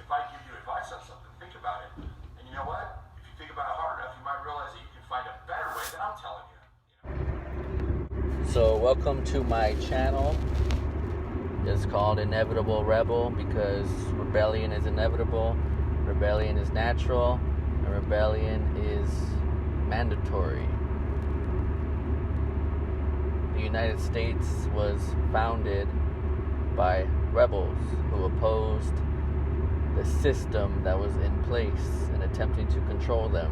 if I give you advice on something, think about it. And you know what? If you think about it hard enough, you might realize that you can find a better way than I'm telling you. So welcome to my channel. It's called Inevitable Rebel because rebellion is inevitable, rebellion is natural, and rebellion is mandatory. The United States was founded by rebels who opposed the system that was in place and attempting to control them.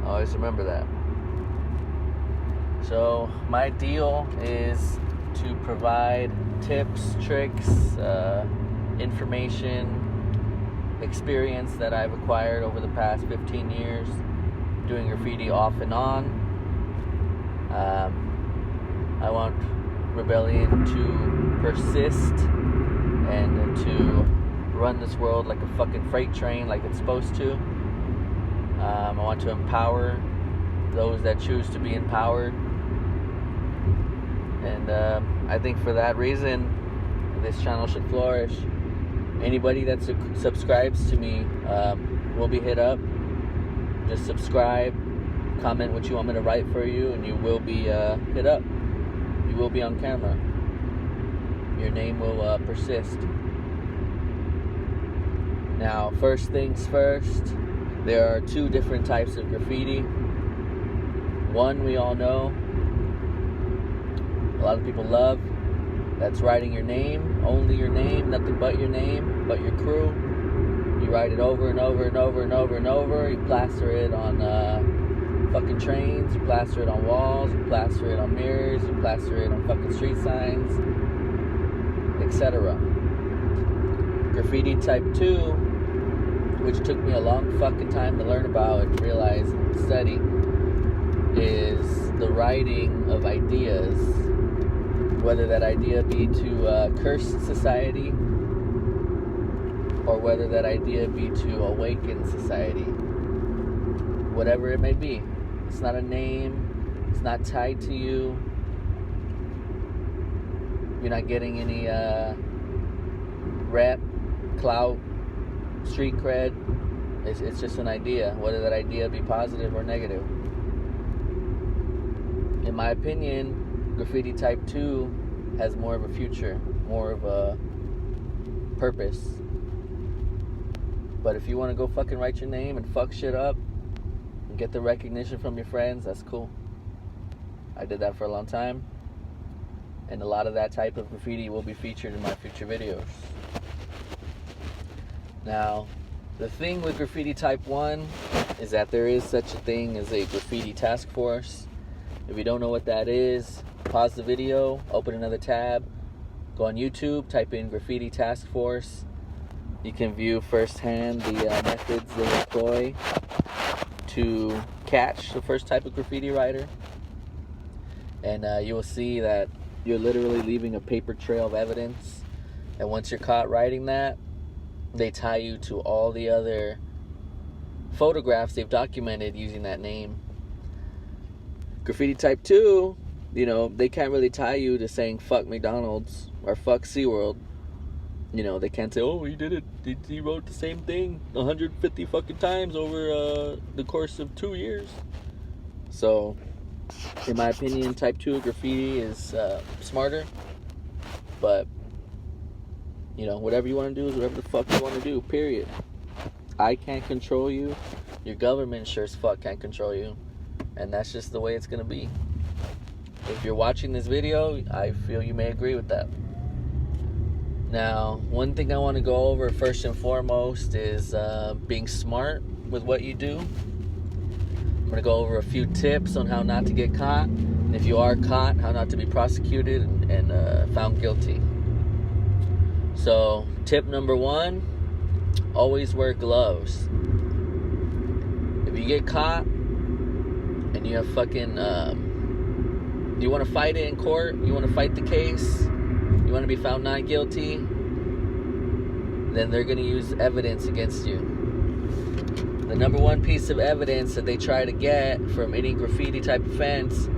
Always remember that. So my deal is to provide tips, tricks, information, experience that I've acquired over the past 15 years doing graffiti off and on. I want rebellion to persist and to run this world like a fucking freight train like it's supposed to. I want to empower those that choose to be empowered. And I think for that reason, this channel should flourish. Anybody that subscribes to me will be hit up. Just subscribe, comment what you want me to write for you, and you will be hit up. You will be on camera. Your name will persist. Now, first things first, there are two different types of graffiti. One we all know, a lot of people love. That's writing your name, only your name, nothing but your name, but your crew. You write it over and over and over and over and over. You plaster it on fucking trains. You plaster it on walls. You plaster it on mirrors. You plaster it on fucking street signs, etc. Graffiti type 2, which took me a long fucking time to learn about and realize and study, is the writing of ideas. Whether that idea be to curse society or whether that idea be to awaken society. Whatever it may be. It's not a name. It's not tied to you. You're not getting any rep, clout, street cred. It's just an idea. Whether that idea be positive or negative. In my opinion, graffiti type 2 has more of a future, more of a purpose. But if you want to go fucking write your name and fuck shit up and get the recognition from your friends, that's cool. I did that for a long time, and a lot of that type of graffiti will be featured in my future videos. Now, the thing with graffiti type 1 is that there is such a thing as a graffiti task force. If you don't know what that is, pause the video, open another tab, go on YouTube, type in Graffiti Task Force. You can view firsthand the methods they employ to catch the first type of graffiti writer. And you will see that you're literally leaving a paper trail of evidence. And once you're caught writing that, they tie you to all the other photographs they've documented using that name. Graffiti type 2, you know, they can't really tie you to saying fuck McDonald's or fuck SeaWorld. You know, they can't say, oh, he did it. He wrote the same thing 150 fucking times over the course of 2 years. So, in my opinion, type 2 graffiti is smarter. But, you know, whatever you want to do is whatever the fuck you want to do, period. I can't control you. Your government sure as fuck can't control you. And that's just the way it's going to be. If you're watching this video, I feel you may agree with that. Now, one thing I want to go over first and foremost is being smart with what you do. I'm going to go over a few tips on how not to get caught. And if you are caught, how not to be prosecuted and found guilty. So, tip number 1, always wear gloves. If you get caught, and you have fucking, you want to fight it in court, you want to fight the case, you want to be found not guilty, then they're going to use evidence against you. The number one piece of evidence that they try to get from any graffiti type offense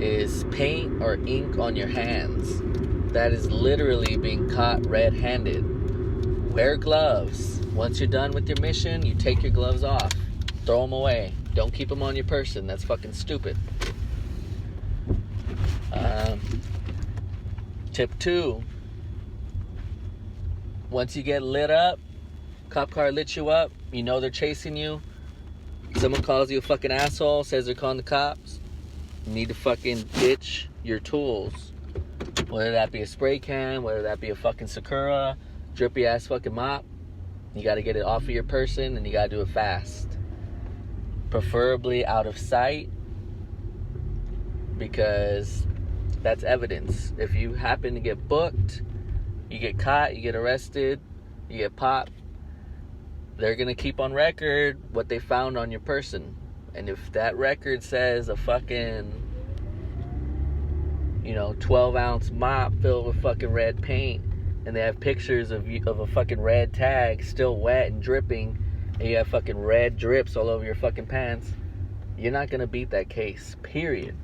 is paint or ink on your hands. That is literally being caught red-handed. Wear gloves. Once you're done with your mission, you take your gloves off. Throw them away. Don't keep them on your person. That's fucking stupid. Tip 2. Once you get lit up, cop car lit you up, you know they're chasing you, someone calls you a fucking asshole, says they're calling the cops, you need to fucking ditch your tools. Whether that be a spray can, whether that be a fucking Sakura, drippy ass fucking mop, you gotta get it off of your person and you gotta do it fast. Preferably out of sight, because that's evidence. If you happen to get booked, you get caught, you get arrested, you get popped, they're gonna keep on record what they found on your person. And if that record says a fucking 12-ounce mop filled with fucking red paint, and they have pictures of a fucking red tag still wet and dripping, and you have fucking red drips all over your fucking pants, you're not gonna beat that case, period.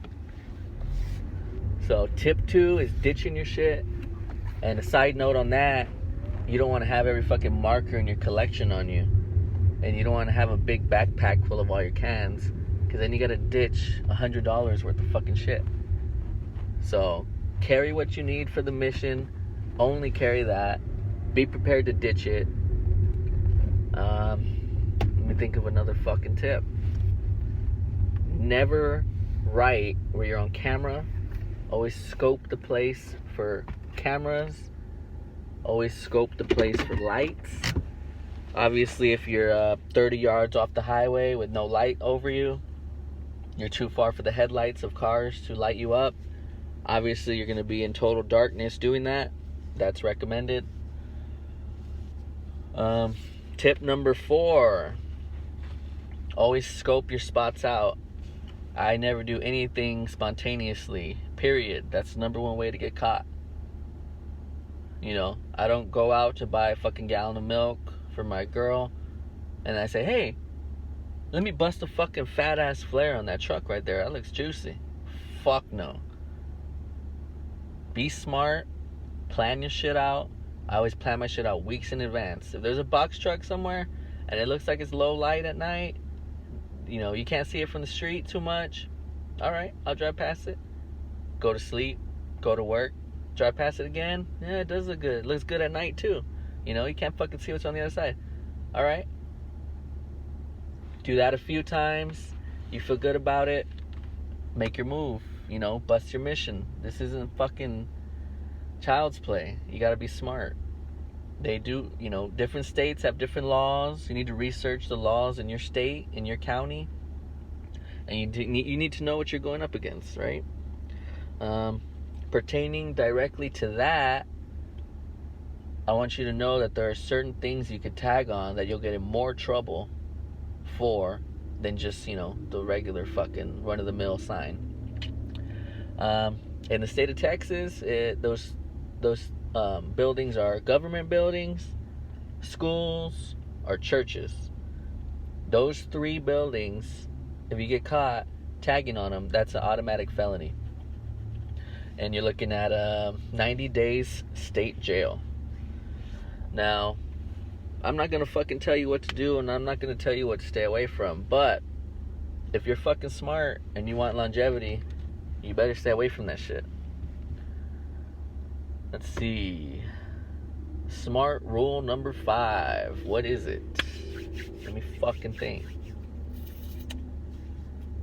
So tip 2 is ditching your shit. And a side note on that, you don't want to have every fucking marker in your collection on you. And you don't want to have a big backpack full of all your cans, because then you gotta ditch $100 worth of fucking shit. So carry what you need for the mission. Only carry that. Be prepared to ditch it. Let me think of another fucking tip. Never write where you're on camera. Always scope the place for cameras. Always scope the place for lights. Obviously, if you're 30 yards off the highway with no light over you, you're too far for the headlights of cars to light you up. Obviously, you're going to be in total darkness doing that. That's recommended. Tip number 4. Always scope your spots out. I never do anything spontaneously, period. That's the number one way to get caught. I don't go out to buy a fucking gallon of milk for my girl and I say, hey, let me bust a fucking fat ass flare on that truck right there. That looks juicy. Fuck no. Be smart. Plan your shit out. I always plan my shit out weeks in advance. If there's a box truck somewhere and it looks like it's low light at night, you can't see it from the street too much, alright, I'll drive past it, go to sleep, go to work, drive past it again. Yeah, it does look good. It looks good at night too. You can't fucking see what's on the other side. Alright, do that a few times. You feel good about it, make your move. Bust your mission. This isn't fucking child's play. You gotta be smart. They do, different states have different laws. You need to research the laws in your state, in your county. And you need to know what you're going up against, right? Pertaining directly to that, I want you to know that there are certain things you could tag on that you'll get in more trouble for than just, the regular fucking run-of-the-mill sign. In the state of Texas, those buildings are government buildings, schools, or churches. Those 3 buildings, if you get caught tagging on them, that's an automatic felony. And you're looking at 90 days state jail. Now, I'm not going to fucking tell you what to do, and I'm not going to tell you what to stay away from. But if you're fucking smart and you want longevity, you better stay away from that shit. Let's see. Smart rule number 5. What is it? Let me fucking think.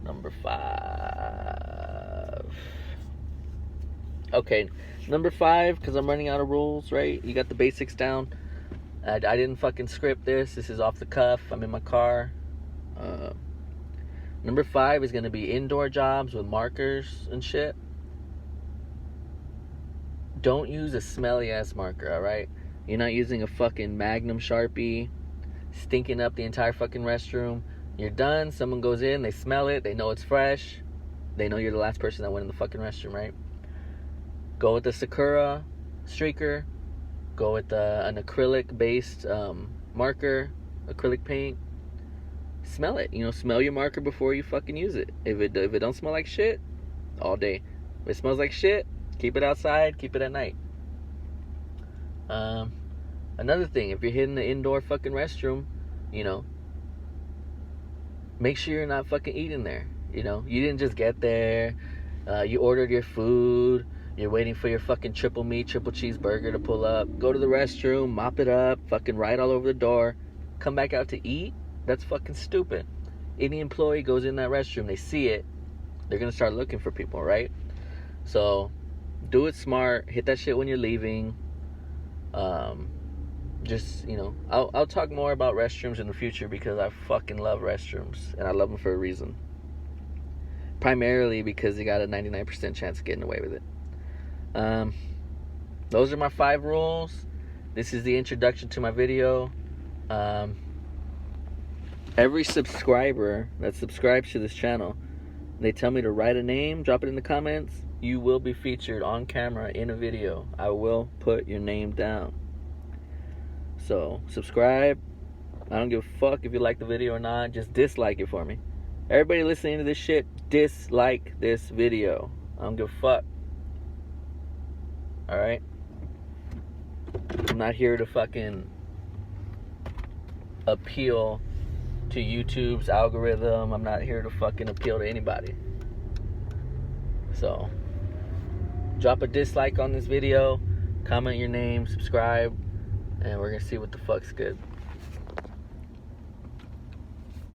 Number 5. Okay, number 5, because I'm running out of rules, right? You got the basics down. I didn't fucking script this. This is off the cuff. I'm in my car. Number 5 is going to be indoor jobs with markers and shit. Don't use a smelly ass marker, alright? You're not using a fucking Magnum Sharpie, stinking up the entire fucking restroom. You're done, someone goes in, they smell it, they know it's fresh, they know you're the last person that went in the fucking restroom, right? Go with the Sakura streaker, go with an acrylic based marker, acrylic paint. Smell it, smell your marker before you fucking use it. If it don't smell like shit, all day. If it smells like shit, keep it outside, keep it at night. Another thing, if you're hitting the indoor fucking restroom, you know, make sure you're not fucking eating there. You know, you didn't just get there, you ordered your food, you're waiting for your fucking triple meat, triple cheeseburger to pull up. Go to the restroom, mop it up, fucking write all over the door, come back out to eat. That's fucking stupid. Any employee goes in that restroom, they see it, they're gonna start looking for people, right? So do it smart, hit that shit when you're leaving. Just, you know, I'll talk more about restrooms in the future because I fucking love restrooms, and I love them for a reason. Primarily because they got a 99% chance of getting away with it. Those are my 5 rules. This is the introduction to my video. Every subscriber that subscribes to this channel, they tell me to write a name, drop it in the comments. You will be featured on camera in a video. I will put your name down. So subscribe. I don't give a fuck if you like the video or not. Just dislike it for me. Everybody listening to this shit, dislike this video. I don't give a fuck. Alright? I'm not here to fucking appeal to YouTube's algorithm. I'm not here to fucking appeal to anybody. So drop a dislike on this video, comment your name, subscribe, and we're gonna see what the fuck's good.